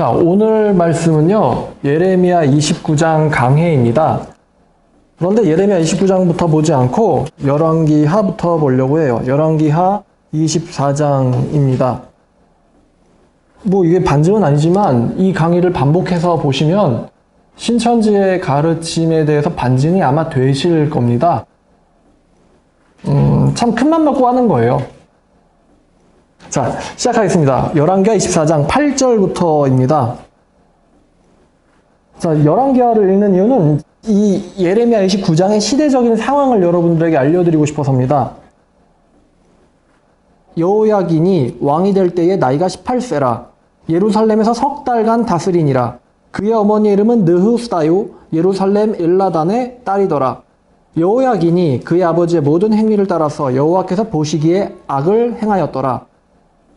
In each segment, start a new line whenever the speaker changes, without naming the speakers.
자, 오늘 말씀은요, 예레미야 29장 강해입니다. 그런데 예레미야 29장부터 보지 않고 열왕기하부터 보려고 해요. 열왕기하 24장입니다. 뭐 이게 반증은 아니지만 이 강의를 반복해서 보시면 신천지의 가르침에 대해서 반증이 아마 되실 겁니다. 참 큰맘 먹고 하는 거예요. 자, 시작하겠습니다. 열왕기하 24장 8절부터입니다. 자, 열왕기하를 읽는 이유는 이 예레미야 29장의 시대적인 상황을 여러분들에게 알려드리고 싶어서입니다. 여호야긴이 왕이 될 때에 나이가 18세라. 예루살렘에서 석 달간 다스리니라. 그의 어머니의 이름은 느후스다요 예루살렘 엘라단의 딸이더라. 여호야긴이 그의 아버지의 모든 행위를 따라서 여호와께서 보시기에 악을 행하였더라.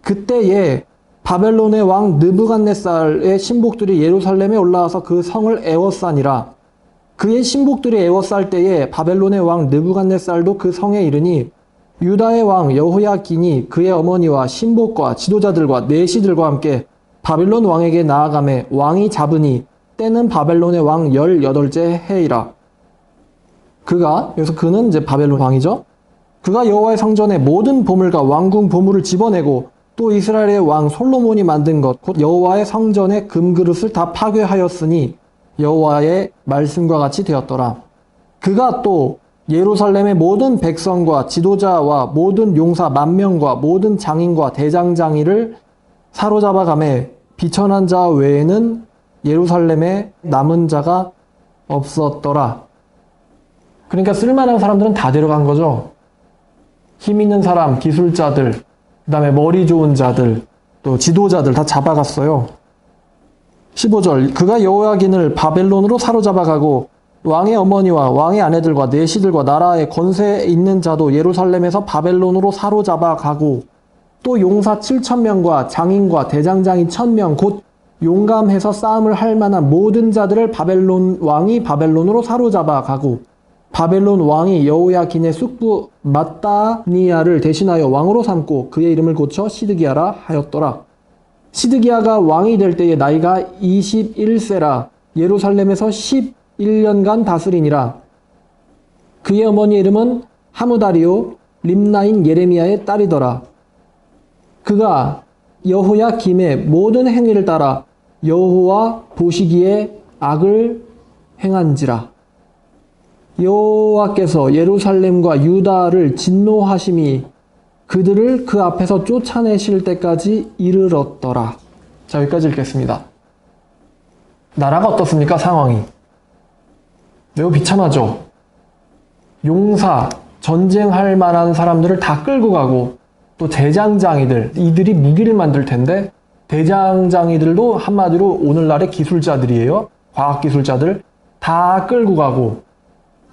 그때에 바벨론의 왕 느부갓네살의 신복들이 예루살렘에 올라와서 그 성을 에워싸니라. 그의 신복들이 에워쌀 때에 바벨론의 왕 느부갓네살도 그 성에 이르니 유다의 왕 여호야긴이 그의 어머니와 신복과 지도자들과 내시들과 함께 바벨론 왕에게 나아가매 왕이 잡으니 때는 바벨론의 왕 18째 해이라. 여기서 그는 이제 바벨론 왕이죠. 그가 여호와의 성전에 모든 보물과 왕궁 보물을 집어내고 또 이스라엘의 왕 솔로몬이 만든 것 곧 여호와의 성전의 금그릇을 다 파괴하였으니 여호와의 말씀과 같이 되었더라. 그가 또 예루살렘의 모든 백성과 지도자와 모든 용사 10,000명과 모든 장인과 대장장이를 사로잡아가매 비천한 자 외에는 예루살렘에 남은 자가 없었더라. 그러니까 쓸만한 사람들은 다 데려간 거죠. 힘 있는 사람, 기술자들, 그 다음에 머리 좋은 자들, 또 지도자들 다 잡아갔어요. 15절, 그가 여호야긴을 바벨론으로 사로잡아가고 왕의 어머니와 왕의 아내들과 내시들과 나라의 권세 있는 자도 예루살렘에서 바벨론으로 사로잡아가고 또 용사 7,000명과 장인과 대장장이 1,000명 곧 용감해서 싸움을 할 만한 모든 자들을 바벨론 왕이 바벨론으로 사로잡아가고 바벨론 왕이 여호야긴의 숙부 마따니아를 대신하여 왕으로 삼고 그의 이름을 고쳐 시드기야라 하였더라. 시드기야가 왕이 될 때에 나이가 21세라. 예루살렘에서 11년간 다스리니라. 그의 어머니의 이름은 하무다리오 림나인 예레미야의 딸이더라. 그가 여호야김의 모든 행위를 따라 여호와 보시기에 악을 행한지라. 여호와께서 예루살렘과 유다를 진노하심이 그들을 그 앞에서 쫓아내실 때까지 이르렀더라. 자, 여기까지 읽겠습니다. 나라가 어떻습니까? 상황이 매우 비참하죠. 용사, 전쟁할 만한 사람들을 다 끌고 가고 또 대장장이들, 이들이 무기를 만들 텐데 대장장이들도 한마디로 오늘날의 기술자들이에요. 과학기술자들 다 끌고 가고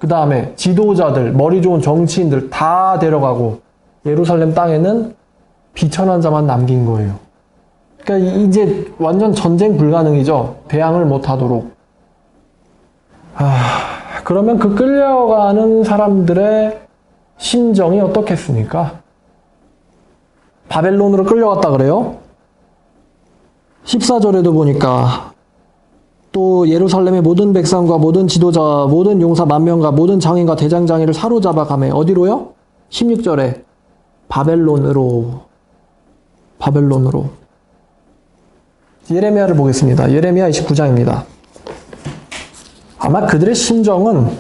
그 다음에 지도자들, 머리 좋은 정치인들 다 데려가고 예루살렘 땅에는 비천한 자만 남긴 거예요. 그러니까 이제 완전 전쟁 불가능이죠. 대항을 못하도록. 그러면 그 끌려가는 사람들의 심정이 어떻겠습니까? 바벨론으로 끌려갔다 그래요. 14절에도 보니까 또 예루살렘의 모든 백성과 모든 지도자, 모든 용사 10,000명과 모든 장인과 대장장이를 사로잡아 가매 어디로요? 16절에 바벨론으로. 예레미야를 보겠습니다. 예레미야 29장입니다. 아마 그들의 심정은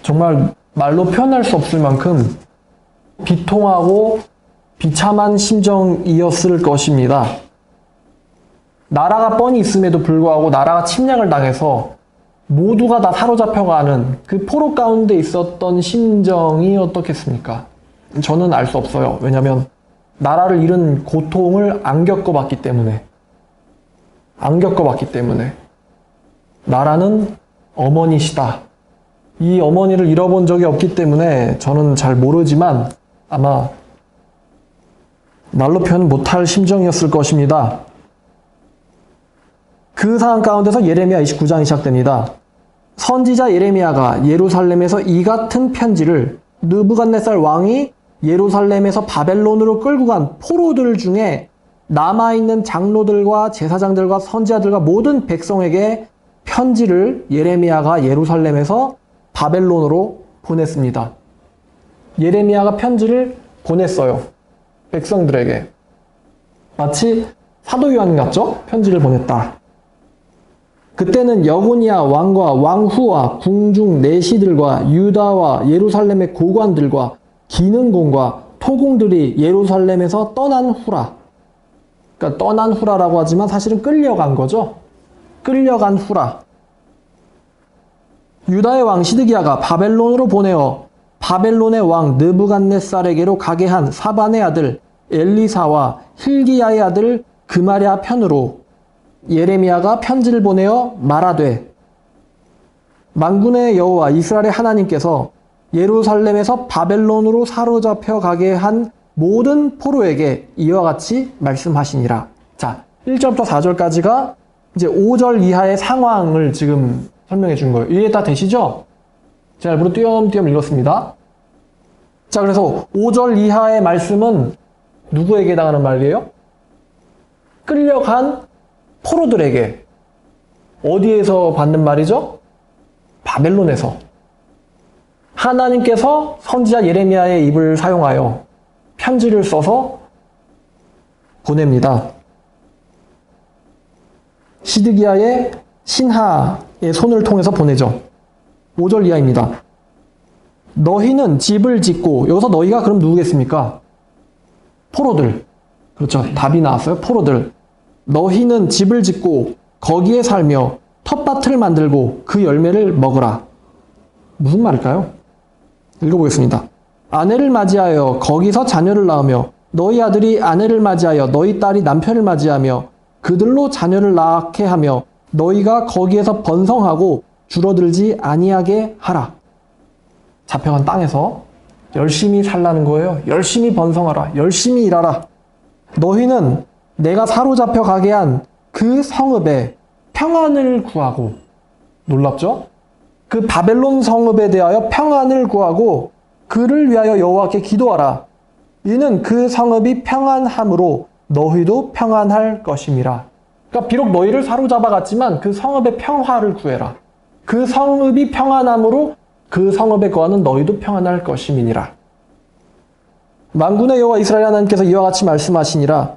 정말 말로 표현할 수 없을 만큼 비통하고 비참한 심정이었을 것입니다. 나라가 뻔히 있음에도 불구하고 나라가 침략을 당해서 모두가 다 사로잡혀가는 그 포로 가운데 있었던 심정이 어떻겠습니까? 저는 알 수 없어요. 왜냐하면 나라를 잃은 고통을 안 겪어봤기 때문에. 나라는 어머니시다. 이 어머니를 잃어본 적이 없기 때문에 저는 잘 모르지만 아마 말로 표현 못할 심정이었을 것입니다. 그 상황 가운데서 예레미야 29장이 시작됩니다. 선지자 예레미야가 예루살렘에서 이 같은 편지를 느부갓네살 왕이 예루살렘에서 바벨론으로 끌고 간 포로들 중에 남아있는 장로들과 제사장들과 선지자들과 모든 백성에게 편지를 예레미야가 예루살렘에서 바벨론으로 보냈습니다. 예레미야가 편지를 보냈어요. 백성들에게. 마치 사도 요한 같죠? 편지를 보냈다. 그때는 여고니아 왕과 왕후와 궁중 내시들과 유다와 예루살렘의 고관들과 기능공과 토공들이 예루살렘에서 떠난 후라. 그러니까 떠난 후라라고 하지만 사실은 끌려간 거죠. 끌려간 후라. 유다의 왕 시드기야가 바벨론으로 보내어 바벨론의 왕 느부갓네살에게로 가게 한 사반의 아들 엘리사와 힐기야의 아들 그마랴 편으로 예레미야가 편지를 보내어 말하되 만군의 여호와 이스라엘의 하나님께서 예루살렘에서 바벨론으로 사로잡혀 가게 한 모든 포로에게 이와 같이 말씀하시니라. 자, 1절부터 4절까지가 이제 5절 이하의 상황을 지금 설명해 준 거예요. 이해 다 되시죠? 제가 일부러 띄엄띄엄 읽었습니다. 자, 그래서 5절 이하의 말씀은 누구에게 해당하는 말이에요? 끌려간 포로들에게. 어디에서 받는 말이죠? 바벨론에서. 하나님께서 선지자 예레미야의 입을 사용하여 편지를 써서 보냅니다. 시드기야의 신하의 손을 통해서 보내죠. 5절 이하입니다. 너희는 집을 짓고, 여기서 너희가 그럼 누구겠습니까? 포로들. 그렇죠. 답이 나왔어요. 포로들. 너희는 집을 짓고 거기에 살며 텃밭을 만들고 그 열매를 먹으라. 무슨 말일까요? 읽어보겠습니다. 아내를 맞이하여 거기서 자녀를 낳으며 너희 아들이 아내를 맞이하여 너희 딸이 남편을 맞이하며 그들로 자녀를 낳게 하며 너희가 거기에서 번성하고 줄어들지 아니하게 하라. 잡혀간 땅에서 열심히 살라는 거예요. 열심히 번성하라. 열심히 일하라. 너희는 내가 사로잡혀 가게 한 그 성읍에 평안을 구하고, 놀랍죠? 그 바벨론 성읍에 대하여 평안을 구하고 그를 위하여 여호와께 기도하라. 이는 그 성읍이 평안함으로 너희도 평안할 것임이라. 그러니까 비록 너희를 사로잡아 갔지만 그 성읍의 평화를 구해라. 그 성읍이 평안함으로 그 성읍에 거하는 너희도 평안할 것임이니라. 만군의 여호와 이스라엘 하나님께서 이와 같이 말씀하시니라.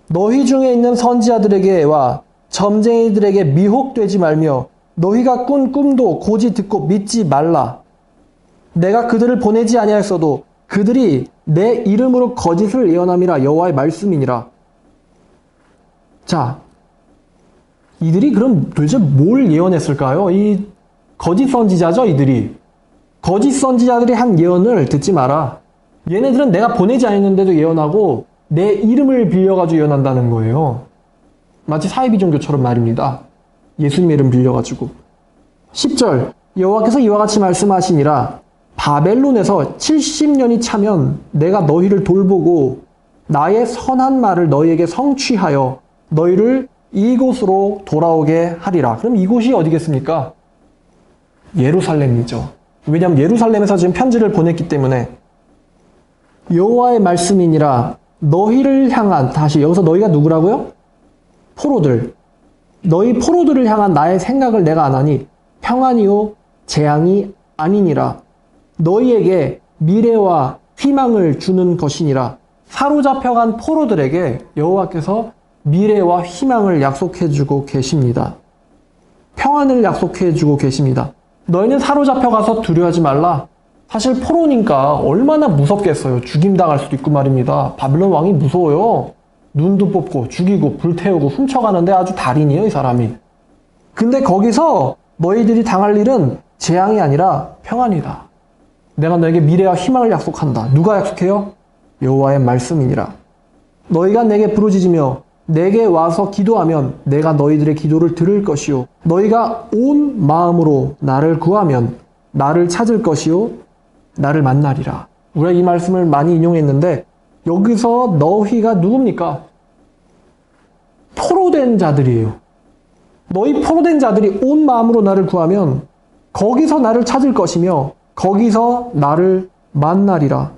너희 중에 있는 선지자들에게와 점쟁이들에게 미혹되지 말며 너희가 꾼 꿈도 고지 듣고 믿지 말라. 내가 그들을 보내지 아니하였어도 그들이 내 이름으로 거짓을 예언함이라. 여호와의 말씀이니라. 자, 이들이 그럼 도대체 뭘 예언했을까요? 이 거짓 선지자죠, 이들이. 거짓 선지자들이 한 예언을 듣지 마라. 얘네들은 내가 보내지 않았는데도 예언하고 내 이름을 빌려가지고 예언한다는 거예요. 마치 사이비 종교처럼 말입니다. 예수님의 이름 빌려가지고. 10절 여호와께서 이와 같이 말씀하시니라. 바벨론에서 70년이 차면 내가 너희를 돌보고 나의 선한 말을 너희에게 성취하여 너희를 이곳으로 돌아오게 하리라. 그럼 이곳이 어디겠습니까? 예루살렘이죠. 왜냐하면 예루살렘에서 지금 편지를 보냈기 때문에. 여호와의 말씀이니라. 너희를 향한, 다시 여기서 너희가 누구라고요? 포로들. 너희 포로들을 향한 나의 생각을 내가 안 하니 평안이요 재앙이 아니니라. 너희에게 미래와 희망을 주는 것이니라. 사로잡혀간 포로들에게 여호와께서 미래와 희망을 약속해주고 계십니다. 평안을 약속해주고 계십니다. 너희는 사로잡혀가서 두려워하지 말라. 사실 포로니까 얼마나 무섭겠어요. 죽임당할 수도 있고 말입니다. 바벨론 왕이 무서워요. 눈도 뽑고 죽이고 불태우고 훔쳐가는데 아주 달인이에요, 이 사람이. 근데 거기서 너희들이 당할 일은 재앙이 아니라 평안이다. 내가 너에게 미래와 희망을 약속한다. 누가 약속해요? 여호와의 말씀이니라. 너희가 내게 부르짖으며 내게 와서 기도하면 내가 너희들의 기도를 들을 것이요 너희가 온 마음으로 나를 구하면 나를 찾을 것이요 나를 만나리라. 우리가 이 말씀을 많이 인용했는데 여기서 너희가 누굽니까? 포로된 자들이에요. 너희 포로된 자들이 온 마음으로 나를 구하면 거기서 나를 찾을 것이며 거기서 나를 만나리라.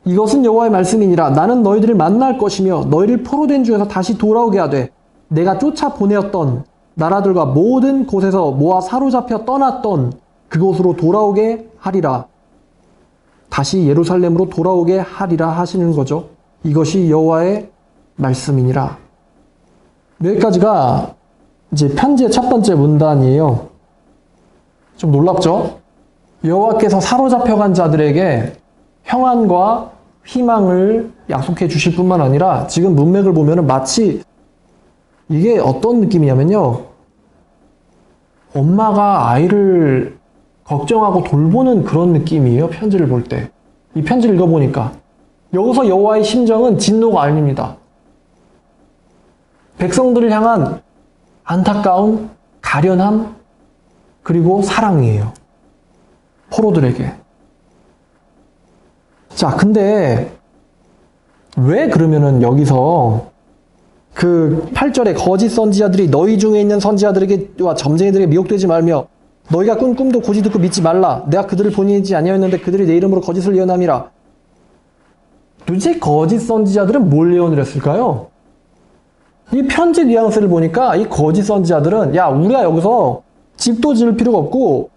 이것은 여호와의 말씀이니라. 나는 너희들을 만날 것이며 너희를 포로된 중에서 다시 돌아오게 하되 내가 쫓아 보내었던 나라들과 모든 곳에서 모아 사로잡혀 떠났던 그곳으로 돌아오게 하리라. 다시 예루살렘으로 돌아오게 하리라 하시는 거죠. 이것이 여호와의 말씀이니라. 여기까지가 이제 편지의 첫 번째 문단이에요. 좀 놀랍죠? 여호와께서 사로잡혀간 자들에게 평안과 희망을 약속해 주실 뿐만 아니라 지금 문맥을 보면 마치 이게 어떤 느낌이냐면요. 엄마가 아이를 걱정하고 돌보는 그런 느낌이에요. 편지를 볼 때. 이 편지를 읽어보니까 여기서 여호와의 심정은 진노가 아닙니다. 백성들을 향한 안타까운 가련함 그리고 사랑이에요. 포로들에게. 자, 근데 왜 그러면은 여기서 그 8절에 거짓 선지자들이 너희 중에 있는 선지자들에게와 점쟁이들에게 미혹되지 말며 너희가 꾼 꿈도 고지 듣고 믿지 말라. 내가 그들을 보내지 아니하였는데 그들이 내 이름으로 거짓을 예언함이라. 도대체 거짓 선지자들은 뭘 예언을 했을까요? 이 편지 뉘앙스를 보니까 이 거짓 선지자들은 야, 우리가 여기서 집도 지을 필요가 없고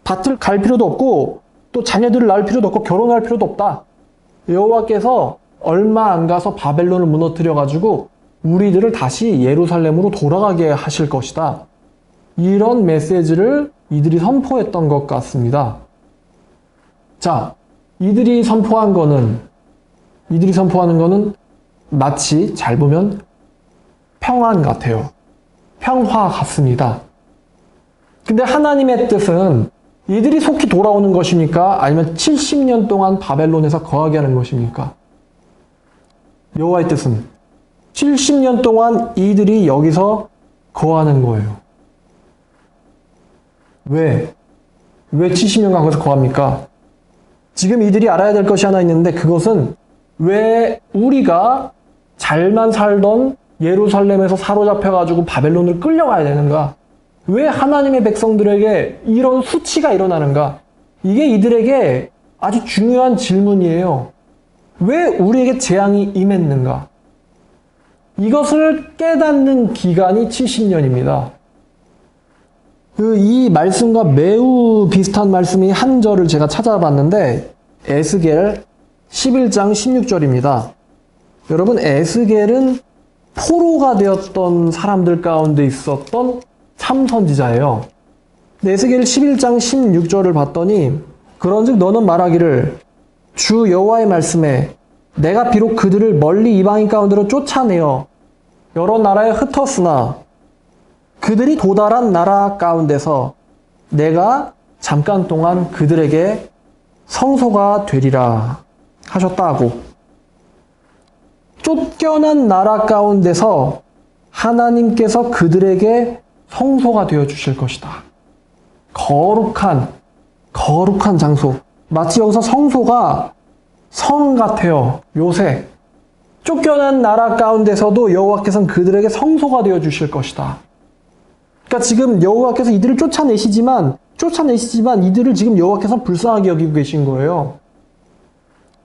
밭을 갈 필요도 없고 또 자녀들을 낳을 필요도 없고 결혼할 필요도 없다. 여호와께서 얼마 안 가서 바벨론을 무너뜨려 가지고 우리들을 다시 예루살렘으로 돌아가게 하실 것이다. 이런 메시지를 이들이 선포했던 것 같습니다. 자, 이들이 선포하는 거는 마치 잘 보면 평안 같아요. 평화 같습니다. 근데 하나님의 뜻은 이들이 속히 돌아오는 것입니까? 아니면 70년 동안 바벨론에서 거하게 하는 것입니까? 여호와의 뜻은 70년 동안 이들이 여기서 거하는 거예요. 왜 70년간 거기서 거합니까? 지금 이들이 알아야 될 것이 하나 있는데 그것은 왜 우리가 잘만 살던 예루살렘에서 사로잡혀가지고 바벨론을 끌려가야 되는가? 왜 하나님의 백성들에게 이런 수치가 일어나는가? 이게 이들에게 아주 중요한 질문이에요. 왜 우리에게 재앙이 임했는가? 이것을 깨닫는 기간이 70년입니다. 이 말씀과 매우 비슷한 말씀이 한 절을 제가 찾아봤는데 에스겔 11장 16절입니다. 여러분, 에스겔은 포로가 되었던 사람들 가운데 있었던 참선지자예요. 에스겔 11장 16절을 봤더니 그런즉 너는 말하기를 주 여호와의 말씀에 내가 비록 그들을 멀리 이방인 가운데로 쫓아내어 여러 나라에 흩었으나 그들이 도달한 나라 가운데서 내가 잠깐 동안 그들에게 성소가 되리라 하셨다고. 쫓겨난 나라 가운데서 하나님께서 그들에게 성소가 되어 주실 것이다. 거룩한 장소. 마치 여기서 성소가 성 같아요. 요새 쫓겨난 나라 가운데서도 여호와께서는 그들에게 성소가 되어 주실 것이다. 그러니까 지금 여호와께서 이들을 쫓아내시지만 이들을 지금 여호와께서는 불쌍하게 여기고 계신 거예요.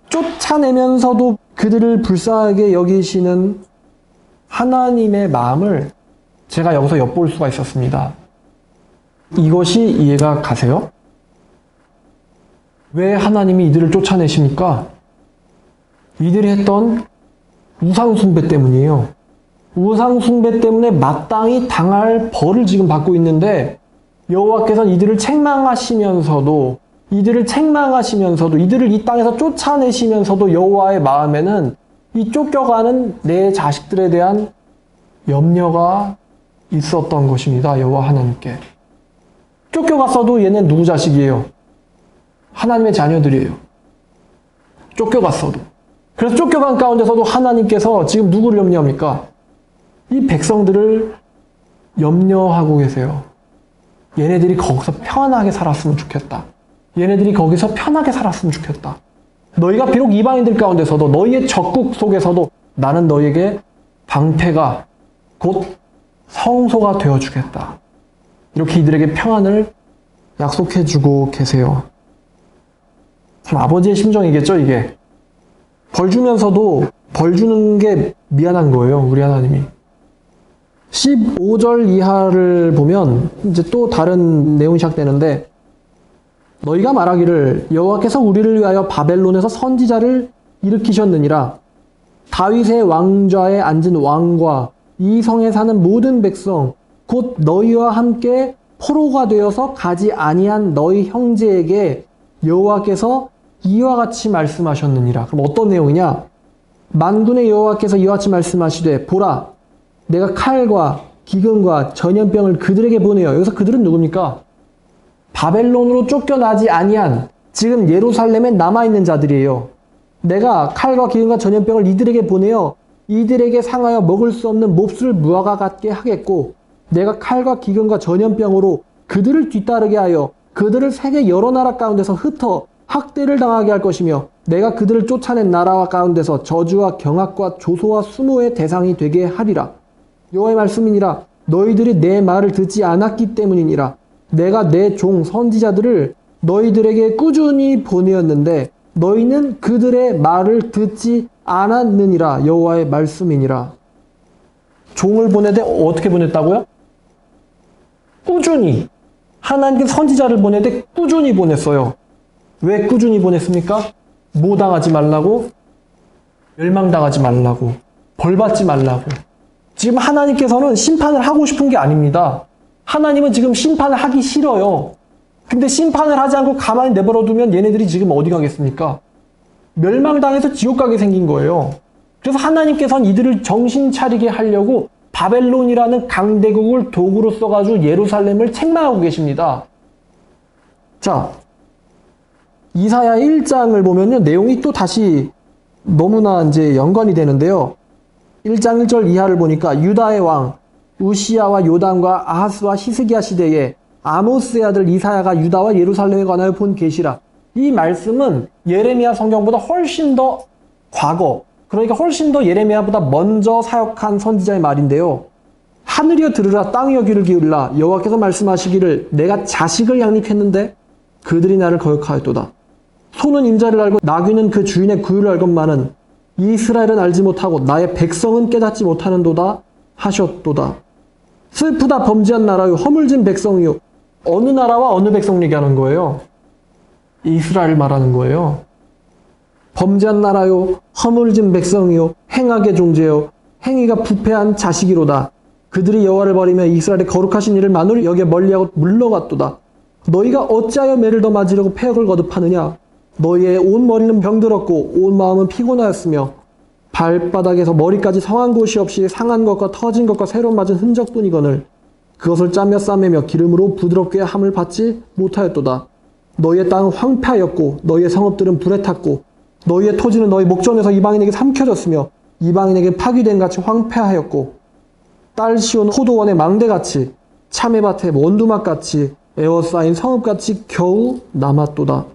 쫓아내면서도 그들을 불쌍하게 여기시는 하나님의 마음을 제가 여기서 엿볼 수가 있었습니다. 이것이 이해가 가세요? 왜 하나님이 이들을 쫓아내십니까? 이들이 했던 우상숭배 때문이에요. 우상숭배 때문에 마땅히 당할 벌을 지금 받고 있는데 여호와께서는 이들을 책망하시면서도 이들을 이 땅에서 쫓아내시면서도 여호와의 마음에는 이 쫓겨가는 내 자식들에 대한 염려가 있었던 것입니다. 여호와 하나님께. 쫓겨갔어도 얘는 누구 자식이에요? 하나님의 자녀들이에요. 쫓겨갔어도. 그래서 쫓겨간 가운데서도 하나님께서 지금 누구를 염려합니까? 이 백성들을 염려하고 계세요. 얘네들이 거기서 편하게 살았으면 좋겠다. 얘네들이 거기서 편하게 살았으면 좋겠다. 너희가 비록 이방인들 가운데서도 너희의 적국 속에서도 나는 너희에게 방패가 곧 성소가 되어주겠다. 이렇게 이들에게 평안을 약속해주고 계세요. 참 아버지의 심정이겠죠, 이게. 벌 주면서도 벌 주는 게 미안한 거예요, 우리 하나님이. 15절 이하를 보면 이제 또 다른 내용이 시작되는데, 너희가 말하기를 여호와께서 우리를 위하여 바벨론에서 선지자를 일으키셨느니라. 다윗의 왕좌에 앉은 왕과 이 성에 사는 모든 백성 곧 너희와 함께 포로가 되어서 가지 아니한 너희 형제에게 여호와께서 이와 같이 말씀하셨느니라. 그럼 어떤 내용이냐? 만군의 여호와께서 이와 같이 말씀하시되 보라, 내가 칼과 기근과 전염병을 그들에게 보내요. 여기서 그들은 누굽니까? 바벨론으로 쫓겨나지 아니한 지금 예루살렘에 남아있는 자들이에요. 내가 칼과 기근과 전염병을 이들에게 보내어 이들에게 상하여 먹을 수 없는 몹쓸 무화과 같게 하겠고, 내가 칼과 기근과 전염병으로 그들을 뒤따르게 하여 그들을 세계 여러 나라 가운데서 흩어 학대를 당하게 할 것이며, 내가 그들을 쫓아낸 나라와 가운데서 저주와 경악과 조소와 수모의 대상이 되게 하리라. 여호와의 말씀이니라. 너희들이 내 말을 듣지 않았기 때문이니라. 내가 내 종 선지자들을 너희들에게 꾸준히 보내었는데 너희는 그들의 말을 듣지 않았느니라. 여호와의 말씀이니라. 종을 보내되 어떻게 보냈다고요? 꾸준히. 하나님께 선지자를 보내되 꾸준히 보냈어요. 왜 꾸준히 보냈습니까? 뭐 당하지 말라고? 멸망당하지 말라고. 벌받지 말라고. 지금 하나님께서는 심판을 하고 싶은 게 아닙니다. 하나님은 지금 심판을 하기 싫어요. 근데 심판을 하지 않고 가만히 내버려두면 얘네들이 지금 어디 가겠습니까? 멸망당해서 지옥 가게 생긴 거예요. 그래서 하나님께서는 이들을 정신 차리게 하려고 바벨론이라는 강대국을 도구로 써가지고 예루살렘을 책망하고 계십니다. 자, 이사야 1장을 보면요, 내용이 또 다시 너무나 이제 연관이 되는데요. 1장 1절 이하를 보니까 유다의 왕 우시야와 요담과 아하스와 히스기야 시대에 아모스의 아들 이사야가 유다와 예루살렘에 관하여 본 계시라. 이 말씀은 예레미야 성경보다 훨씬 더 과거, 그러니까 훨씬 더 예레미야보다 먼저 사역한 선지자의 말인데요. 하늘이여 들으라, 땅이여 귀를 기울이라. 여호와께서 말씀하시기를 내가 자식을 양립했는데 그들이 나를 거역하였도다. 소는 임자를 알고 나귀는 그 주인의 구유를 알건만은 이스라엘은 알지 못하고 나의 백성은 깨닫지 못하는도다 하셨도다. 슬프다 범죄한 나라요 허물진 백성이요. 어느 나라와 어느 백성 얘기하는 거예요? 이스라엘 말하는 거예요. 범죄한 나라요 허물진 백성이요 행악의 존재요 행위가 부패한 자식이로다. 그들이 여호와를 버리며 이스라엘의 거룩하신 일을 만으로 여겨 멀리하고 물러갔도다. 너희가 어찌하여 매를 더 맞으려고 패역을 거듭하느냐? 너희의 온 머리는 병들었고 온 마음은 피곤하였으며 발바닥에서 머리까지 성한 곳이 없이 상한 것과 터진 것과 새로 맞은 흔적뿐이거늘 그것을 짜며 싸매며 기름으로 부드럽게 함을 받지 못하였도다. 너희의 땅은 황폐하였고 너희의 성읍들은 불에 탔고 너희의 토지는 너희 목전에서 이방인에게 삼켜졌으며 이방인에게 파기된 같이 황폐하였고 딸 시온 포도원의 망대같이 참외밭의 원두막같이 에워싸인 성읍같이 겨우 남았도다.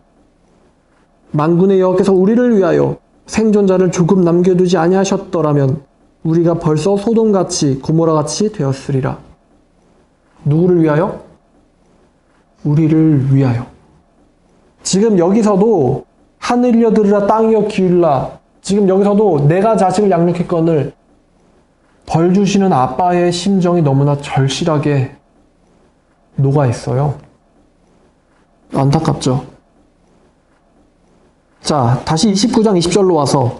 만군의 여호와께서 우리를 위하여 생존자를 조금 남겨두지 아니하셨더라면 우리가 벌써 소돔같이 고모라같이 되었으리라. 누구를 위하여? 우리를 위하여. 지금 여기서도 하늘이여 들으라 땅이여 기울라. 지금 여기서도 내가 자식을 양육했거늘 벌 주시는 아빠의 심정이 너무나 절실하게 녹아있어요. 안타깝죠. 자, 다시 29장 20절로 와서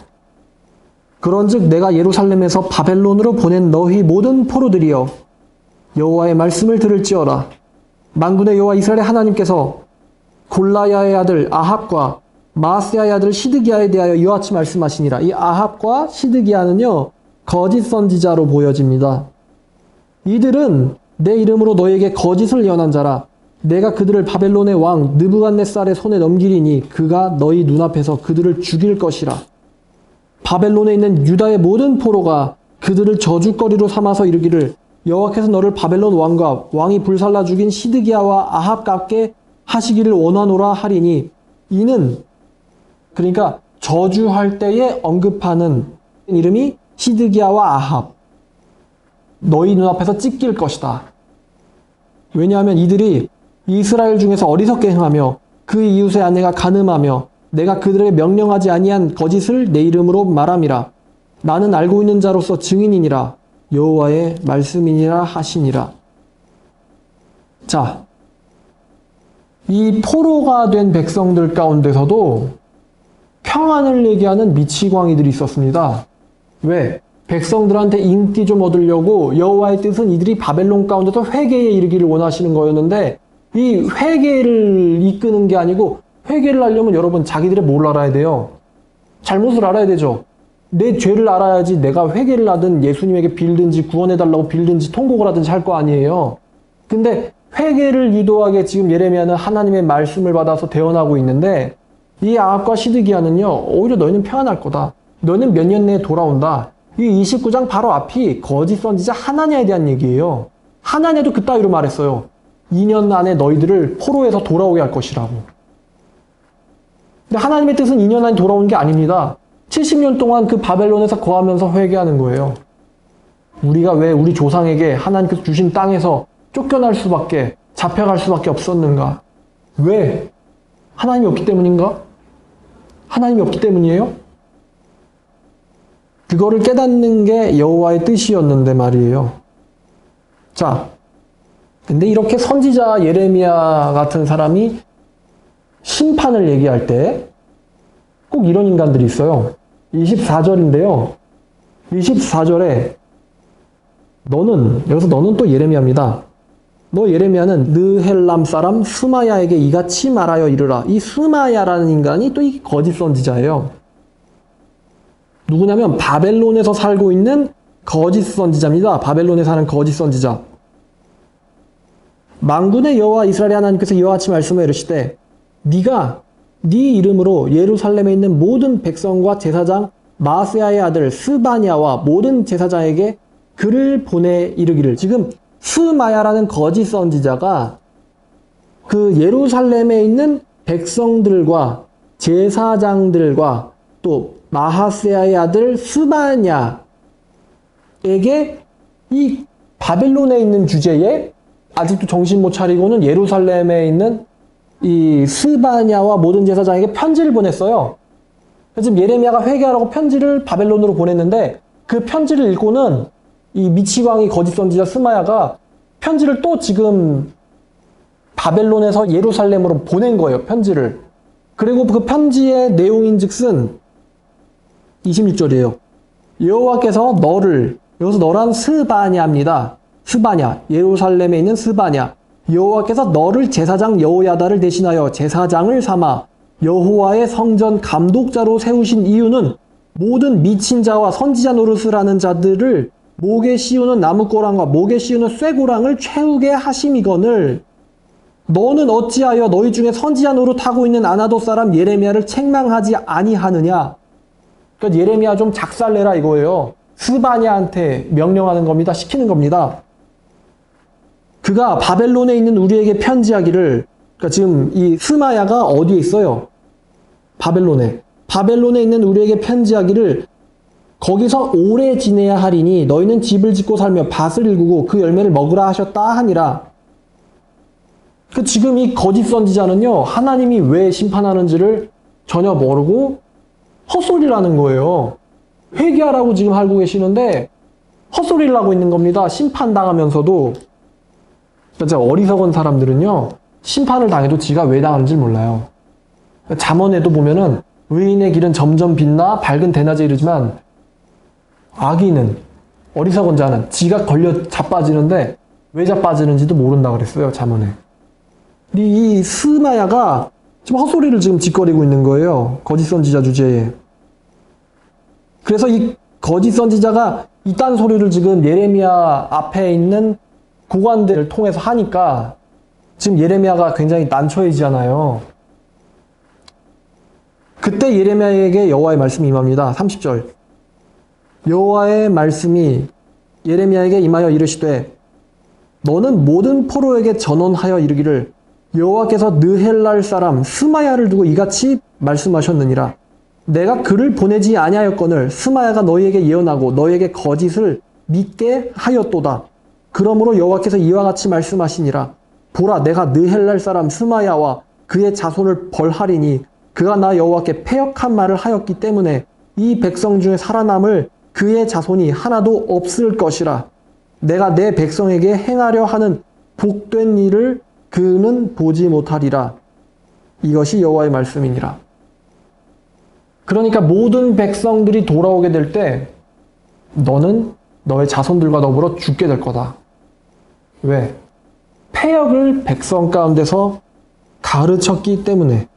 그런즉 내가 예루살렘에서 바벨론으로 보낸 너희 모든 포로들이여 여호와의 말씀을 들을지어다. 만군의 여호와 이스라엘의 하나님께서 골라야의 아들 아합과 마아세야의 아들 시드기야에 대하여 이와 같이 말씀하시니라. 이 아합과 시드기야는요 거짓 선지자로 보여집니다. 이들은 내 이름으로 너에게 거짓을 예언한 자라. 내가 그들을 바벨론의 왕 느부갓네살의 손에 넘기리니 그가 너희 눈앞에서 그들을 죽일 것이라. 바벨론에 있는 유다의 모든 포로가 그들을 저주거리로 삼아서 이르기를 여호와께서 너를 바벨론 왕과 왕이 불살라 죽인 시드기야와 아합같게 하시기를 원하노라 하리니, 이는 그러니까 저주할 때에 언급하는 이름이 시드기야와 아합, 너희 눈앞에서 찢길 것이다. 왜냐하면 이들이 이스라엘 중에서 어리석게 행하며 그 이웃의 아내가 간음하며 내가 그들에게 명령하지 아니한 거짓을 내 이름으로 말함이라. 나는 알고 있는 자로서 증인이니라. 여호와의 말씀이니라 하시니라. 자, 이 포로가 된 백성들 가운데서도 평안을 얘기하는 미치광이들이 있었습니다. 왜? 백성들한테 인기 좀 얻으려고 여호와의 뜻은 이들이 바벨론 가운데서 회개에 이르기를 원하시는 거였는데, 이 회개를 이끄는 게 아니고, 회개를 하려면 여러분 자기들이 뭘 알아야 돼요? 잘못을 알아야 되죠. 내 죄를 알아야지 내가 회개를 하든 예수님에게 빌든지 구원해달라고 빌든지 통곡을 하든지 할 거 아니에요. 근데 회개를 유도하게 지금 예레미야는 하나님의 말씀을 받아서 대언하고 있는데, 이 아합과 시드기야는요, 오히려 너희는 평안할 거다. 너희는 몇 년 내에 돌아온다. 이 29장 바로 앞이 거짓 선지자 하나냐에 대한 얘기예요. 하나냐도 그따위로 말했어요. 2년 안에 너희들을 포로에서 돌아오게 할 것이라고. 근데 하나님의 뜻은 2년 안에 돌아오는 게 아닙니다. 70년 동안 그 바벨론에서 거하면서 회개하는 거예요. 우리가 왜 우리 조상에게 하나님께서 주신 땅에서 쫓겨날 수밖에, 잡혀갈 수밖에 없었는가? 왜? 하나님이 없기 때문인가? 하나님이 없기 때문이에요? 그거를 깨닫는 게 여호와의 뜻이었는데 말이에요. 자, 근데 이렇게 선지자 예레미야 같은 사람이 심판을 얘기할 때 꼭 이런 인간들이 있어요. 24절인데요. 24절에 여기서 너는 또 예레미야입니다. 너 예레미야는 느헬람 사람 스마야에게 이같이 말하여 이르라. 이 스마야라는 인간이 또 이 거짓 선지자예요. 누구냐면 바벨론에서 살고 있는 거짓 선지자입니다. 바벨론에 사는 거짓 선지자. 만군의 여호와 이스라엘의 하나님께서 이와 같이 말씀하여 이르시되 네가 네 이름으로 예루살렘에 있는 모든 백성과 제사장 마세야의 아들 스바냐와 모든 제사장에게 글을 보내 이르기를. 지금 스마야라는 거짓 선지자가 그 예루살렘에 있는 백성들과 제사장들과 또 마하세야의 아들 스바냐에게 이 바벨론에 있는 주제에 아직도 정신 못 차리고는 예루살렘에 있는 이 스바냐와 모든 제사장에게 편지를 보냈어요. 지금 예레미야가 회개하라고 편지를 바벨론으로 보냈는데, 그 편지를 읽고는 이 미치광이 거짓 선지자 스마야가 편지를 또 지금 바벨론에서 예루살렘으로 보낸 거예요. 편지를. 그리고 그 편지의 내용인즉슨 26절이에요. 여호와께서 너를, 여기서 너란 스바냐입니다. 스바냐, 예루살렘에 있는 스바냐. 여호와께서 너를 제사장 여호야다를 대신하여 제사장을 삼아 여호와의 성전 감독자로 세우신 이유는 모든 미친 자와 선지자 노릇을 하는 자들을 목에 씌우는 나무꼬랑과 목에 씌우는 쇠고랑을 채우게 하심이거늘 너는 어찌하여 너희 중에 선지자 노릇하고 있는 아나돗 사람 예레미야를 책망하지 아니하느냐. 그러니까 예레미야 좀 작살내라 이거예요. 스바냐한테 명령하는 겁니다. 시키는 겁니다. 그가 바벨론에 있는 우리에게 편지하기를, 그러니까 지금 이 스마야가 어디에 있어요? 바벨론에. 바벨론에 있는 우리에게 편지하기를 거기서 오래 지내야 하리니 너희는 집을 짓고 살며 밭을 일구고 그 열매를 먹으라 하셨다 하니라. 그 지금 이 거짓 선지자는요, 하나님이 왜 심판하는지를 전혀 모르고 헛소리를 하는 거예요. 회개하라고 지금 하고 계시는데 헛소리를 하고 있는 겁니다. 심판당하면서도. 진짜 어리석은 사람들은요, 심판을 당해도 지가 왜 당하는지 몰라요. 잠언에도 보면은 의인의 길은 점점 빛나 밝은 대낮에 이르지만 악인은, 어리석은 자는 지가 걸려 자빠지는데 왜 자빠지는지도 모른다 그랬어요. 잠언에. 이 스마야가 지금 헛소리를 지금 짓거리고 있는 거예요. 거짓 선지자 주제에. 그래서 이 거짓 선지자가 이딴 소리를 지금 예레미야 앞에 있는 고관들을 통해서 하니까 지금 예레미야가 굉장히 난처해지잖아요. 그때 예레미야에게 여호와의 말씀이 임합니다. 30절. 여호와의 말씀이 예레미야에게 임하여 이르시되 너는 모든 포로에게 전언하여 이르기를 여호와께서 느헬랄 사람 스마야를 두고 이같이 말씀하셨느니라. 내가 그를 보내지 아니하였거늘 스마야가 너희에게 예언하고 너희에게 거짓을 믿게 하였도다. 그러므로 여호와께서 이와 같이 말씀하시니라. 보라, 내가 느헬랄 사람 스마야와 그의 자손을 벌하리니 그가 나 여호와께 패역한 말을 하였기 때문에 이 백성 중에 살아남을 그의 자손이 하나도 없을 것이라. 내가 내 백성에게 행하려 하는 복된 일을 그는 보지 못하리라. 이것이 여호와의 말씀이니라. 그러니까 모든 백성들이 돌아오게 될 때 너는 너의 자손들과 더불어 죽게 될 거다. 왜? 패역을 백성 가운데서 가르쳤기 때문에.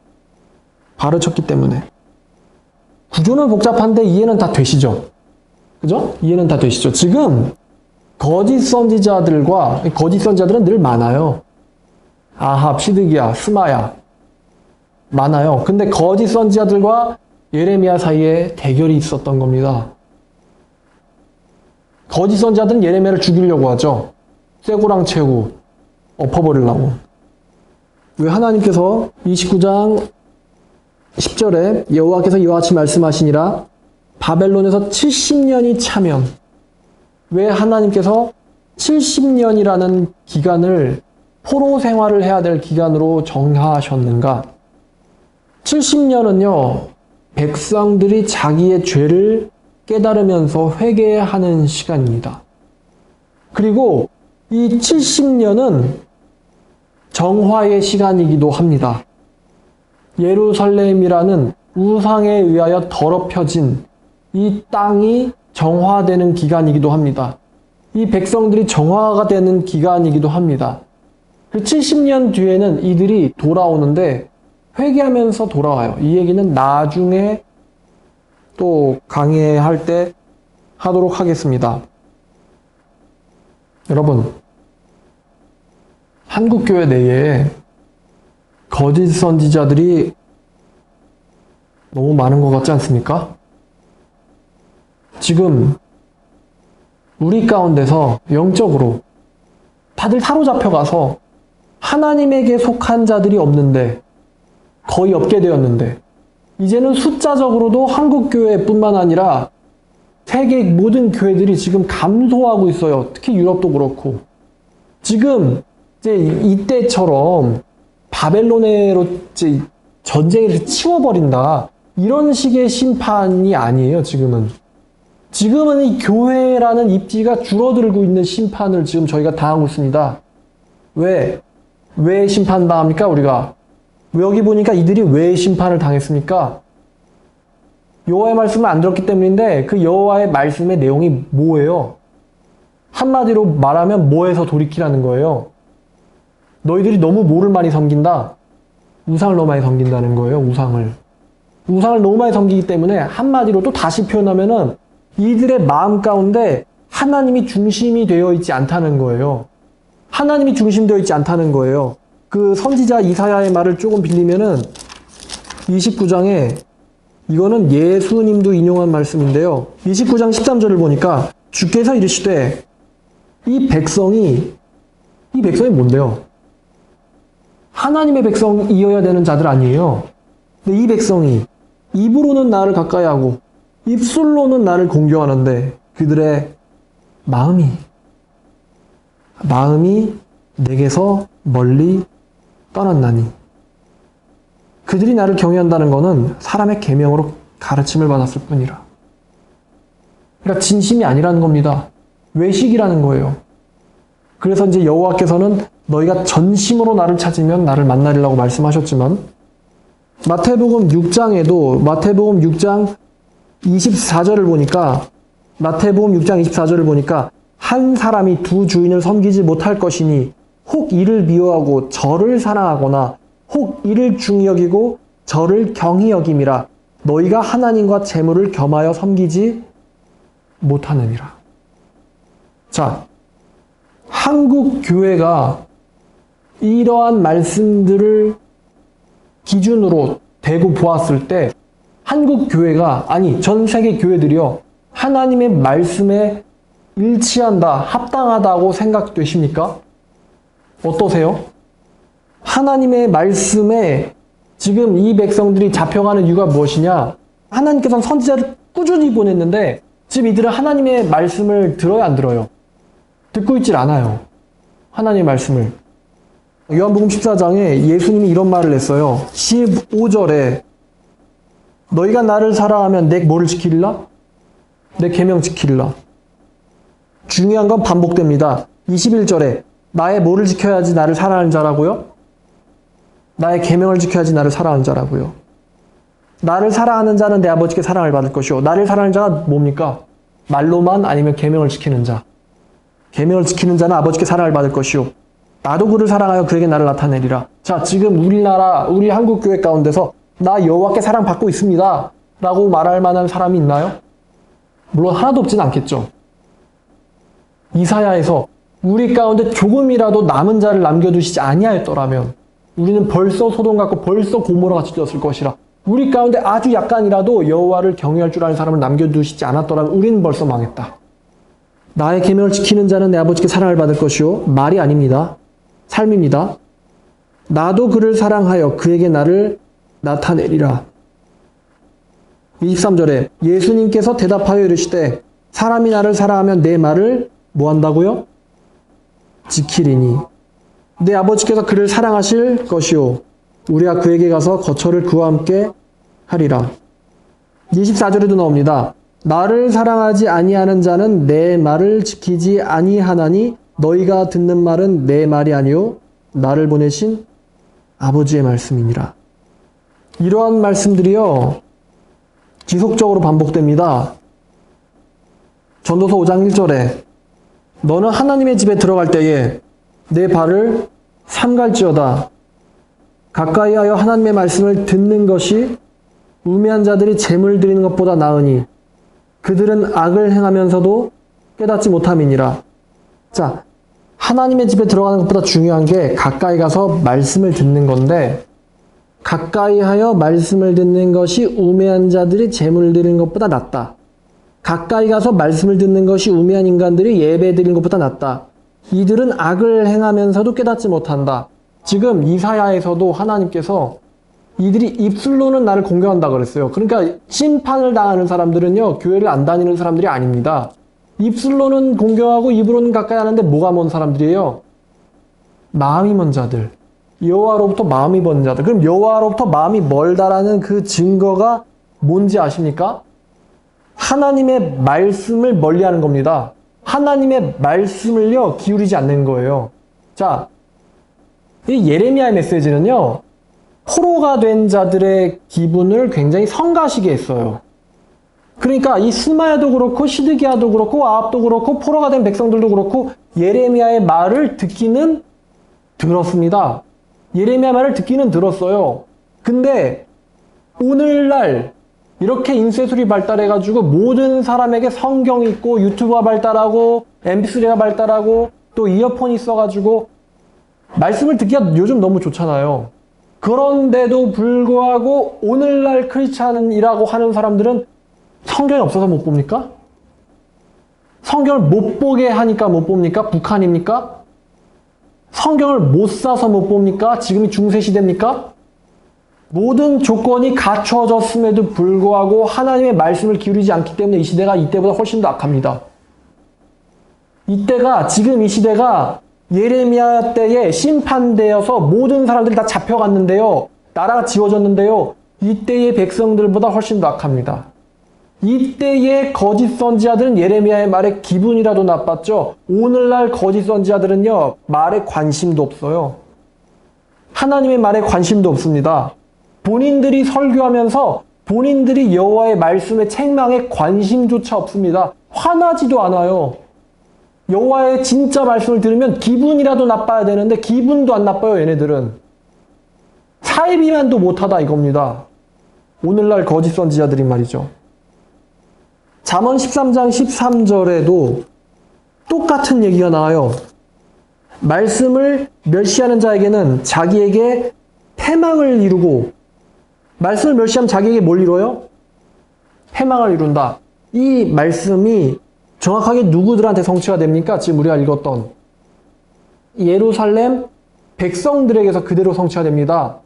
구조는 복잡한데 이해는 다 되시죠? 그죠? 이해는 다 되시죠? 지금 거짓 선지자들은 늘 많아요. 아합, 시드기야, 스마야 많아요. 근데 거짓 선지자들과 예레미야 사이에 대결이 있었던 겁니다. 거짓 선지자들은 예레미야를 죽이려고 하죠. 쇠고랑 채고 엎어버리려고. 왜 하나님께서 29장 10절에 여호와께서 이와 같이 말씀하시니라. 바벨론에서 70년이 차면, 왜 하나님께서 70년이라는 기간을 포로 생활을 해야 될 기간으로 정하셨는가? 70년은요, 백성들이 자기의 죄를 깨달으면서 회개하는 시간입니다. 그리고 이 70년은 정화의 시간이기도 합니다. 예루살렘이라는 우상에 의하여 더럽혀진 이 땅이 정화되는 기간이기도 합니다. 이 백성들이 정화가 되는 기간이기도 합니다. 그 70년 뒤에는 이들이 돌아오는데 회개하면서 돌아와요. 이 얘기는 나중에 또 강의할 때 하도록 하겠습니다. 여러분, 한국교회 내에 거짓 선지자들이 너무 많은 것 같지 않습니까? 지금 우리 가운데서 영적으로 다들 사로잡혀가서 하나님에게 속한 자들이 없는데, 거의 없게 되었는데, 이제는 숫자적으로도 한국교회뿐만 아니라 세계 모든 교회들이 지금 감소하고 있어요. 특히 유럽도 그렇고. 지금 이제 이때처럼 바벨론으로 이제 전쟁을 치워버린다, 이런 식의 심판이 아니에요. 지금은 이 교회라는 입지가 줄어들고 있는 심판을 지금 저희가 당하고 있습니다. 왜 심판당합니까? 우리가 여기 보니까 이들이 왜 심판을 당했습니까? 여호와의 말씀을 안 들었기 때문인데, 그 여호와의 말씀의 내용이 뭐예요? 한마디로 말하면 뭐에서 돌이키라는 거예요? 너희들이 너무 뭐를 많이 섬긴다? 우상을 너무 많이 섬긴다는 거예요. 우상을 너무 많이 섬기기 때문에, 한마디로 또 다시 표현하면은 이들의 마음 가운데 하나님이 중심이 되어 있지 않다는 거예요. 하나님이 중심되어 있지 않다는 거예요. 그 선지자 이사야의 말을 조금 빌리면은 29장에, 이거는 예수님도 인용한 말씀인데요. 29장 13절을 보니까 주께서 이르시되, 이 백성이 뭔데요? 하나님의 백성이어야 되는 자들 아니에요. 근데 이 백성이 입으로는 나를 가까이 하고 입술로는 나를 공경하는데 그들의 마음이 내게서 멀리 떠났나니. 그들이 나를 경외한다는 것은 사람의 계명으로 가르침을 받았을 뿐이라. 그러니까 진심이 아니라는 겁니다. 외식이라는 거예요. 그래서 이제 여호와께서는 너희가 전심으로 나를 찾으면 나를 만나리라고 말씀하셨지만, 마태복음 6장 24절을 보니까 한 사람이 두 주인을 섬기지 못할 것이니 혹 이를 미워하고 저를 사랑하거나 혹 이를 중히 여기고 저를 경히 여김이라. 너희가 하나님과 재물을 겸하여 섬기지 못하느니라. 자, 한국 교회가 이러한 말씀들을 기준으로 대고 보았을 때, 한국 교회가, 아니 전 세계 교회들이요, 하나님의 말씀에 일치한다, 합당하다고 생각되십니까? 어떠세요? 하나님의 말씀에 지금 이 백성들이 잡혀가는 이유가 무엇이냐? 하나님께서는 선지자를 꾸준히 보냈는데 지금 이들은 하나님의 말씀을 들어요, 안 들어요? 듣고 있질 않아요. 하나님의 말씀을. 요한복음 14장에 예수님이 이런 말을 했어요. 15절에 너희가 나를 사랑하면 내 뭐를 지키리라? 내 계명 지키리라. 중요한 건 반복됩니다. 21절에 나의 뭐를 지켜야지 나를 사랑하는 자라고요? 나의 계명을 지켜야지 나를 사랑하는 자라고요. 나를 사랑하는 자는 내 아버지께 사랑을 받을 것이요. 나를 사랑하는 자가 뭡니까? 말로만 아니면 계명을 지키는 자. 계명을 지키는 자는 아버지께 사랑을 받을 것이요. 나도 그를 사랑하여 그에게 나를 나타내리라. 자, 지금 우리 한국교회 가운데서 나 여호와께 사랑받고 있습니다 라고 말할 만한 사람이 있나요? 물론 하나도 없지는 않겠죠. 이사야에서 우리 가운데 조금이라도 남은 자를 남겨두시지 아니하였더라면 우리는 벌써 소돔 같고 벌써 고모라 같이 되었을 것이라. 우리 가운데 아주 약간이라도 여호와를 경외할 줄 아는 사람을 남겨두시지 않았더라면 우리는 벌써 망했다. 나의 계명을 지키는 자는 내 아버지께 사랑을 받을 것이요. 말이 아닙니다. 삶입니다. 나도 그를 사랑하여 그에게 나를 나타내리라. 23절에 예수님께서 대답하여 이르시되 사람이 나를 사랑하면 내 말을 뭐 한다고요? 지키리니 내 아버지께서 그를 사랑하실 것이요 우리가 그에게 가서 거처를 그와 함께 하리라. 24절에도 나옵니다. 나를 사랑하지 아니하는 자는 내 말을 지키지 아니하나니 너희가 듣는 말은 내 말이 아니요 나를 보내신 아버지의 말씀이니라. 이러한 말씀들이요 지속적으로 반복됩니다. 전도서 5장 1절에 너는 하나님의 집에 들어갈 때에 내 발을 삼갈지어다. 가까이 하여 하나님의 말씀을 듣는 것이 우매한 자들이 재물 드리는 것보다 나으니 그들은 악을 행하면서도 깨닫지 못함이니라. 자, 하나님의 집에 들어가는 것보다 중요한 게 가까이 가서 말씀을 듣는 건데 가까이 하여 말씀을 듣는 것이 우매한 자들이 재물 드리는 것보다 낫다. 가까이 가서 말씀을 듣는 것이 우매한 인간들이 예배 드리는 것보다 낫다. 이들은 악을 행하면서도 깨닫지 못한다. 지금 이사야에서도 하나님께서 이들이 입술로는 나를 공경한다 그랬어요. 그러니까 심판을 당하는 사람들은요 교회를 안 다니는 사람들이 아닙니다. 입술로는 공경하고 입으로는 가까이 하는데 뭐가 먼 사람들이에요? 마음이 먼 자들. 여호와로부터 마음이 먼 자들. 그럼 여호와로부터 마음이 멀다라는 그 증거가 뭔지 아십니까? 하나님의 말씀을 멀리하는 겁니다. 하나님의 말씀을요 기울이지 않는 거예요. 자, 이 예레미야의 메시지는요 포로가 된 자들의 기분을 굉장히 성가시게 했어요. 그러니까 이 스마야도 그렇고 시드기야도 그렇고 아합도 그렇고 포로가 된 백성들도 그렇고 예레미야의 말을 듣기는 들었습니다. 예레미야 말을 듣기는 들었어요. 근데 오늘날 이렇게 인쇄술이 발달해가지고 모든 사람에게 성경이 있고 유튜브가 발달하고 mp3가 발달하고 또 이어폰이 있어가지고 말씀을 듣기가 요즘 너무 좋잖아요. 그런데도 불구하고 오늘날 크리스찬이라고 하는 사람들은 성경이 없어서 못 봅니까? 성경을 못 보게 하니까 못 봅니까? 북한입니까? 성경을 못 사서 못 봅니까? 지금이 중세시대입니까? 모든 조건이 갖춰졌음에도 불구하고 하나님의 말씀을 기울이지 않기 때문에 이 시대가 이때보다 훨씬 더 악합니다. 지금 이 시대가 예레미야 때에 심판되어서 모든 사람들이 다 잡혀갔는데요. 나라가 지워졌는데요. 이때의 백성들보다 훨씬 더 악합니다. 이때의 거짓 선지자들은 예레미야의 말에 기분이라도 나빴죠. 오늘날 거짓 선지자들은요. 말에 관심도 없어요. 하나님의 말에 관심도 없습니다. 본인들이 설교하면서 본인들이 여호와의 말씀의 책망에 관심조차 없습니다. 화나지도 않아요. 여호와의 진짜 말씀을 들으면 기분이라도 나빠야 되는데 기분도 안 나빠요. 얘네들은. 사이비만도 못하다 이겁니다. 오늘날 거짓 선지자들이 말이죠. 잠언 13장 13절에도 똑같은 얘기가 나와요. 말씀을 멸시하는 자에게는 자기에게 패망을 이루고 말씀을 멸시하면 자기에게 뭘 이뤄요? 패망을 이룬다. 이 말씀이 정확하게 누구들한테 성취가 됩니까? 지금 우리가 읽었던 예루살렘 백성들에게서 그대로 성취가 됩니다.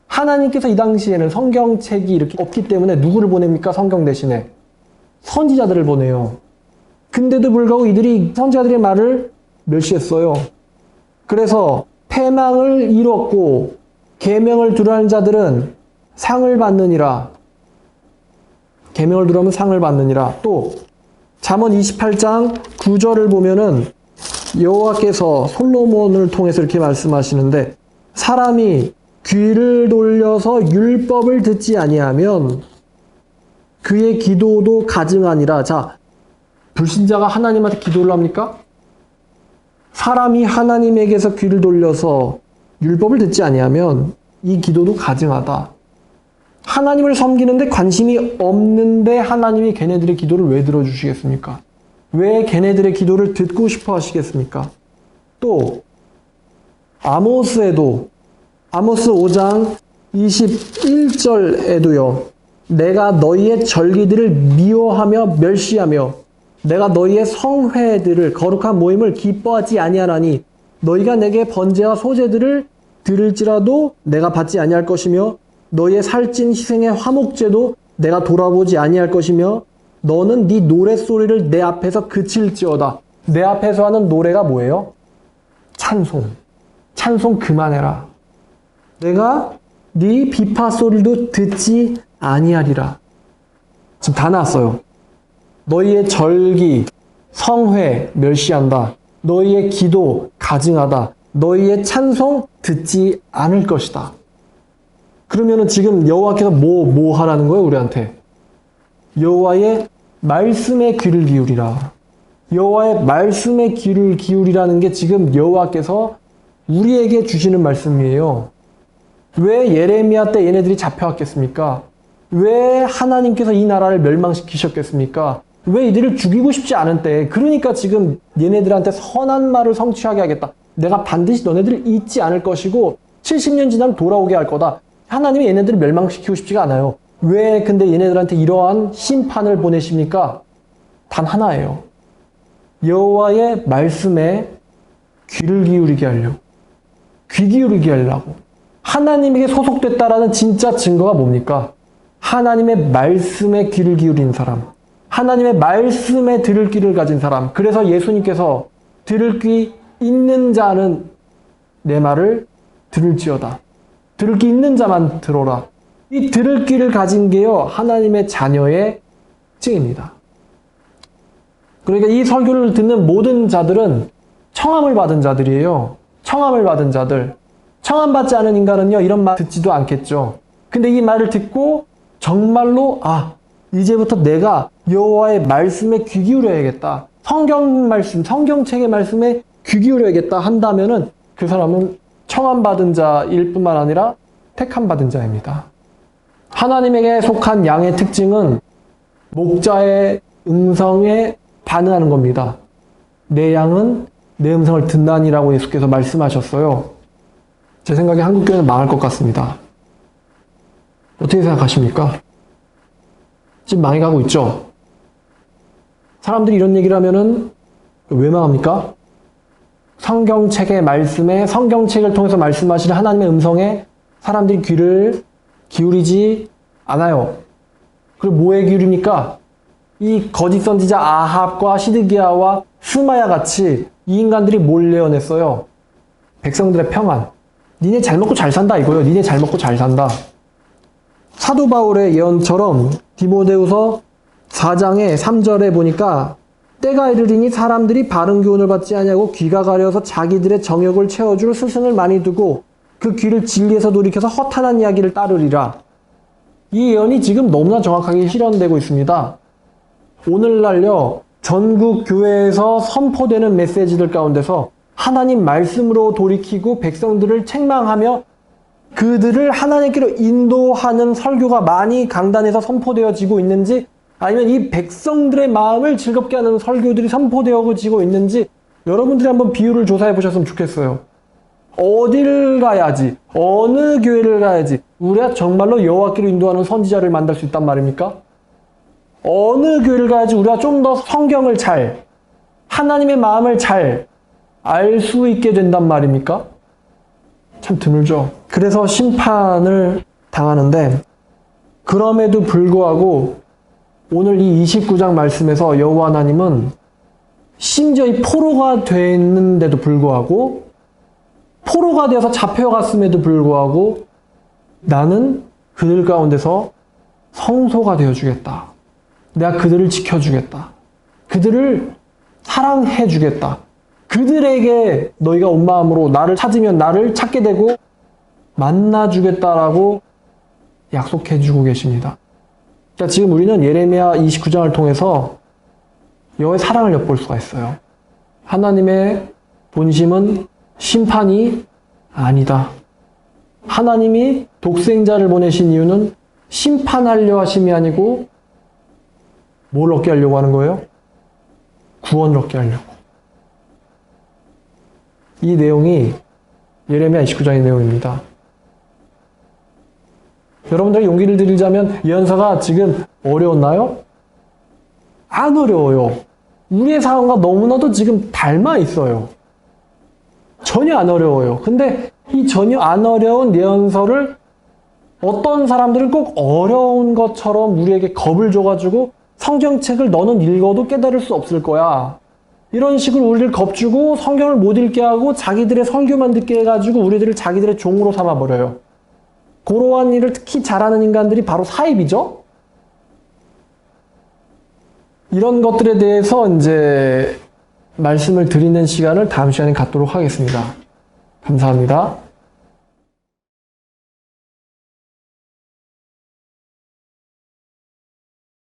하나님께서 이 당시에는 성경책이 이렇게 없기 때문에 누구를 보냅니까? 성경 대신에 선지자들을 보내요. 근데도 불구하고 이들이 선지자들의 말을 멸시했어요. 그래서 패망을 이뤘고 계명을 두려워하는 자들은 상을 받느니라. 계명을 두려면 상을 받느니라. 또 잠언 28장 9절을 보면은 여호와께서 솔로몬을 통해서 이렇게 말씀하시는데, 사람이 귀를 돌려서 율법을 듣지 아니하면 그의 기도도 가증하니라. 자, 불신자가 하나님한테 기도를 합니까? 사람이 하나님에게서 귀를 돌려서 율법을 듣지 아니하면 이 기도도 가증하다. 하나님을 섬기는데 관심이 없는데 하나님이 걔네들의 기도를 왜 들어주시겠습니까? 왜 걔네들의 기도를 듣고 싶어 하시겠습니까? 또 아모스에도, 아모스 5장 21절에도요. 내가 너희의 절기들을 미워하며 멸시하며 내가 너희의 성회들을, 거룩한 모임을 기뻐하지 아니하나니 너희가 내게 번제와 소제들을 드릴지라도 내가 받지 아니할 것이며 너희의 살찐 희생의 화목제도 내가 돌아보지 아니할 것이며 너는 네 노랫소리를 내 앞에서 그칠지어다. 내 앞에서 하는 노래가 뭐예요? 찬송. 찬송 그만해라. 내가 네 비파 소리도 듣지 아니하리라. 지금 다 나왔어요. 너희의 절기, 성회 멸시한다. 너희의 기도 가증하다. 너희의 찬송 듣지 않을 것이다. 그러면은 지금 여호와께서 뭐 하라는 거예요, 우리한테? 여호와의 말씀에 귀를 기울이라. 여호와의 말씀에 귀를 기울이라는 게 지금 여호와께서 우리에게 주시는 말씀이에요. 왜 예레미야 때 얘네들이 잡혀왔겠습니까? 왜 하나님께서 이 나라를 멸망시키셨겠습니까? 왜 이들을 죽이고 싶지 않은 때, 그러니까 지금 얘네들한테 선한 말을 성취하게 하겠다. 내가 반드시 너네들을 잊지 않을 것이고 70년 지나면 돌아오게 할 거다. 하나님이 얘네들을 멸망시키고 싶지가 않아요. 왜 근데 얘네들한테 이러한 심판을 보내십니까? 단 하나예요. 여호와의 말씀에 귀를 기울이게 하려고. 귀 기울이게 하려고. 하나님에게 소속됐다라는 진짜 증거가 뭡니까? 하나님의 말씀에 귀를 기울인 사람. 하나님의 말씀에 들을 귀를 가진 사람. 그래서 예수님께서 들을 귀 있는 자는 내 말을 들을지어다. 들을 귀 있는 자만 들어라. 이 들을 귀를 가진 게요, 하나님의 자녀의 특징입니다. 그러니까 이 설교를 듣는 모든 자들은 청함을 받은 자들이에요. 청함을 받은 자들. 청함받지 않은 인간은요, 이런 말 듣지도 않겠죠. 근데 이 말을 듣고 정말로 이제부터 내가 여호와의 말씀에 귀 기울여야겠다. 성경 말씀, 성경책의 말씀에 귀 기울여야겠다 한다면은 그 사람은 청함받은 자일 뿐만 아니라 택함받은 자입니다. 하나님에게 속한 양의 특징은 목자의 음성에 반응하는 겁니다. 내 양은 내 음성을 듣나니라고 예수께서 말씀하셨어요. 제 생각에 한국교회는 망할 것 같습니다. 어떻게 생각하십니까? 지금 망해가고 있죠? 사람들이 이런 얘기를 하면은 왜 망합니까? 성경책의 말씀에, 성경책을 통해서 말씀하시는 하나님의 음성에 사람들이 귀를 기울이지 않아요. 그리고 뭐에 기울입니까? 이 거짓 선지자 아합과 시드기야와 스마야 같이 이 인간들이 뭘 예언했어요? 백성들의 평안. 니네 잘 먹고 잘 산다 이거예요. 니네 잘 먹고 잘 산다. 사도 바울의 예언처럼 디모데후서 4장의 3절에 보니까 때가 이르리니 사람들이 바른 교훈을 받지 아니하고 귀가 가려서 자기들의 정욕을 채워줄 스승을 많이 두고 그 귀를 진리에서 돌이켜서 허탄한 이야기를 따르리라. 이 예언이 지금 너무나 정확하게 실현되고 있습니다. 오늘날요, 전국 교회에서 선포되는 메시지들 가운데서 하나님 말씀으로 돌이키고 백성들을 책망하며 그들을 하나님께로 인도하는 설교가 많이 강단에서 선포되어지고 있는지, 아니면 이 백성들의 마음을 즐겁게 하는 설교들이 선포되어지고 있는지 여러분들이 한번 비율을 조사해 보셨으면 좋겠어요. 어디를 가야지, 어느 교회를 가야지 우리가 정말로 여호와께로 인도하는 선지자를 만날 수 있단 말입니까? 어느 교회를 가야지 우리가 좀 더 성경을 잘, 하나님의 마음을 잘 알 수 있게 된단 말입니까? 참 드물죠. 그래서 심판을 당하는데, 그럼에도 불구하고 오늘 이 29장 말씀에서 여호와 하나님은 심지어 이 포로가 됐는데도 불구하고, 포로가 되어서 잡혀갔음에도 불구하고 나는 그들 가운데서 성소가 되어주겠다. 내가 그들을 지켜주겠다. 그들을 사랑해주겠다. 그들에게 너희가 온 마음으로 나를 찾으면 나를 찾게 되고 만나주겠다라고 약속해주고 계십니다. 그러니까 지금 우리는 예레미야 29장을 통해서 여호와의 사랑을 엿볼 수가 있어요. 하나님의 본심은 심판이 아니다. 하나님이 독생자를 보내신 이유는 심판하려 하심이 아니고 뭘 얻게 하려고 하는 거예요? 구원을 얻게 하려고. 이 내용이 예레미야 29장의 내용입니다. 여러분들에게 용기를 드리자면 예언서가 지금 어려웠나요? 안 어려워요. 우리의 상황과 너무나도 지금 닮아 있어요. 전혀 안 어려워요. 근데 이 전혀 안 어려운 예언서를 어떤 사람들은 꼭 어려운 것처럼 우리에게 겁을 줘가지고 성경책을 너는 읽어도 깨달을 수 없을 거야. 이런 식으로 우리를 겁주고 성경을 못 읽게 하고 자기들의 설교만 듣게 해가지고 우리들을 자기들의 종으로 삼아버려요. 그러한 일을 특히 잘하는 인간들이 바로 사입이죠. 이런 것들에 대해서 이제 말씀을 드리는 시간을 다음 시간에 갖도록 하겠습니다. 감사합니다.